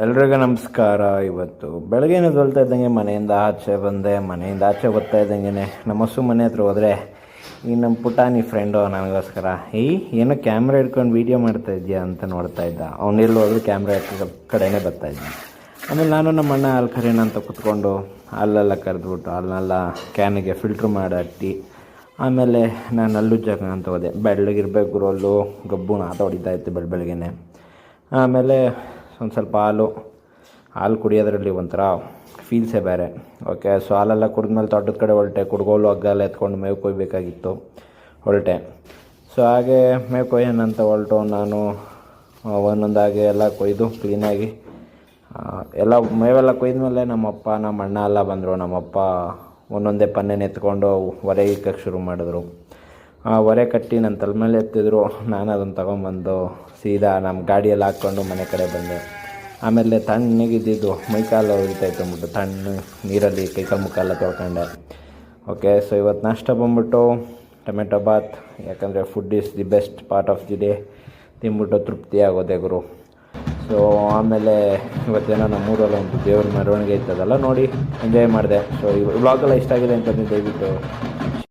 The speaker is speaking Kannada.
ಎಲ್ರಿಗೂ ನಮಸ್ಕಾರ. ಇವತ್ತು ಬೆಳಗ್ಗೆನೇ ತೊಳ್ತಾ ಇದ್ದಂಗೆ ಮನೆಯಿಂದ ಆಚೆ ಬಂದೆ. ಮನೆಯಿಂದ ಆಚೆ ಬರ್ತಾ ಇದ್ದಂಗೆ ನಮ್ಮ ಹಸು ಮನೆ ಹತ್ರ ಹೋದರೆ ಈ ನಮ್ಮ ಪುಟಾಣಿ ಫ್ರೆಂಡು ನನಗೋಸ್ಕರ ಏನೋ ಕ್ಯಾಮ್ರಾ ಹಿಡ್ಕೊಂಡು ವೀಡಿಯೋ ಮಾಡ್ತಾ ಇದೆಯಾ ಅಂತ ನೋಡ್ತಾ ಇದ್ದ. ಅವನೆಲ್ಲೂ ಹೋದ್ರು ಕ್ಯಾಮ್ರಾ ಕಡೆನೇ ಬರ್ತಾಯಿದ್ದ. ಆಮೇಲೆ ನಾನು ನಮ್ಮ ಅಣ್ಣ ಹಾಲು ಕರೆಯೋಣ ಅಂತ ಕೂತ್ಕೊಂಡು ಹಾಲೆಲ್ಲ ಕರೆದ್ಬಿಟ್ಟು ಹಾಲನ್ನೆಲ್ಲ ಕ್ಯಾನಿಗೆ ಫಿಲ್ಟ್ರ್ ಮಾಡಿ ಅಟ್ಟಿ ಆಮೇಲೆ ನಾನು ಅಲ್ಲುಜ್ಜಾಗ ಅಂತ ಹೋದೆ. ಬೆಳ್ಳಗಿರ್ಬೇಕು ಗುರಲ್ಲು ಗಬ್ಬು ನಾತ ಹೊಡಿತಾ ಇತ್ತು ಬೆಳಗ್ಗೆನೆ. ಆಮೇಲೆ ಒಂದು ಸ್ವಲ್ಪ ಹಾಲು ಕುಡಿಯೋದ್ರಲ್ಲಿ ಒಂಥರ ಫೀಲ್ಸೇ ಬೇರೆ. ಓಕೆ, ಸೊ ಹಾಲೆಲ್ಲ ಕುಡಿದ್ಮೇಲೆ ತೋಟದ ಕಡೆ ಹೊರಟೆ. ಕುಡ್ಗೋಲು ಹಗ್ಗೆಲ್ಲ ಎತ್ಕೊಂಡು ಮೇವು ಕೊಯ್ಬೇಕಾಗಿತ್ತು, ಹೊರಟೆ. ಸೊ ಹಾಗೆ ಮೇವು ಕೊಯ್ಯೋಣ ಅಂತ ಹೊರಟು ನಾನು ಒಂದೊಂದಾಗಿ ಎಲ್ಲ ಕೊಯ್ದು ಕ್ಲೀನಾಗಿ ಎಲ್ಲ ಮೇವೆಲ್ಲ ಕೊಯ್ದ್ಮೇಲೆ ನಮ್ಮಪ್ಪ ನಮ್ಮ ಅಣ್ಣ ಎಲ್ಲ ಬಂದರು. ನಮ್ಮಪ್ಪ ಒಂದೊಂದೇ ಪನ್ನೆನ ಎತ್ಕೊಂಡು ಹೊರೆ ಇಕ್ಕಕ್ಕೆ ಶುರು ಮಾಡಿದ್ರು. ಹೊರೆ ಕಟ್ಟಿ ನನ್ನ ತಲೆ ಮೇಲೆ ಎತ್ತಿದ್ರು. ನಾನು ಅದನ್ನು ತೊಗೊಂಬಂದು ಸೀದಾ ನಮ್ಮ ಗಾಡಿಯಲ್ಲಿ ಹಾಕ್ಕೊಂಡು ಮನೆ ಕಡೆ ಬಂದೆ. ಆಮೇಲೆ ತಣ್ಣಗಿದ್ದಿದ್ದು ಮೈಕಾಲು ಉರಿತಾಯಿತ್ತು ಅಂದ್ಬಿಟ್ಟು ತಣ್ಣ ನೀರಲ್ಲಿ ಕೈಕಾಲು ಮುಖೆಲ್ಲ ತೊಳ್ಕೊಂಡೆ. ಓಕೆ, ಸೊ ಇವತ್ತು ನಾಷ್ಟ ಬಂದ್ಬಿಟ್ಟು ಟೊಮೆಟೊ ಬಾತ್. ಯಾಕಂದರೆ food is the best part of the day. ತಿಂದ್ಬಿಟ್ಟು ತೃಪ್ತಿ ಆಗೋದೆ ಗುರು. ಸೊ ಆಮೇಲೆ ಇವತ್ತೇನೋ ನಮ್ಮೂರಲ್ಲಿ ಒಂದು ದೇವ್ರ ಮೆರವಣಿಗೆ ಇರ್ತದಲ್ಲ, ನೋಡಿ ಎಂಜಾಯ್ ಮಾಡಿದೆ. ಸೊ ಈ ವ್ಲಾಗೆಲ್ಲ ಇಷ್ಟ ಆಗಿದೆ ಅಂತಂದು ದಯವಿಟ್ಟು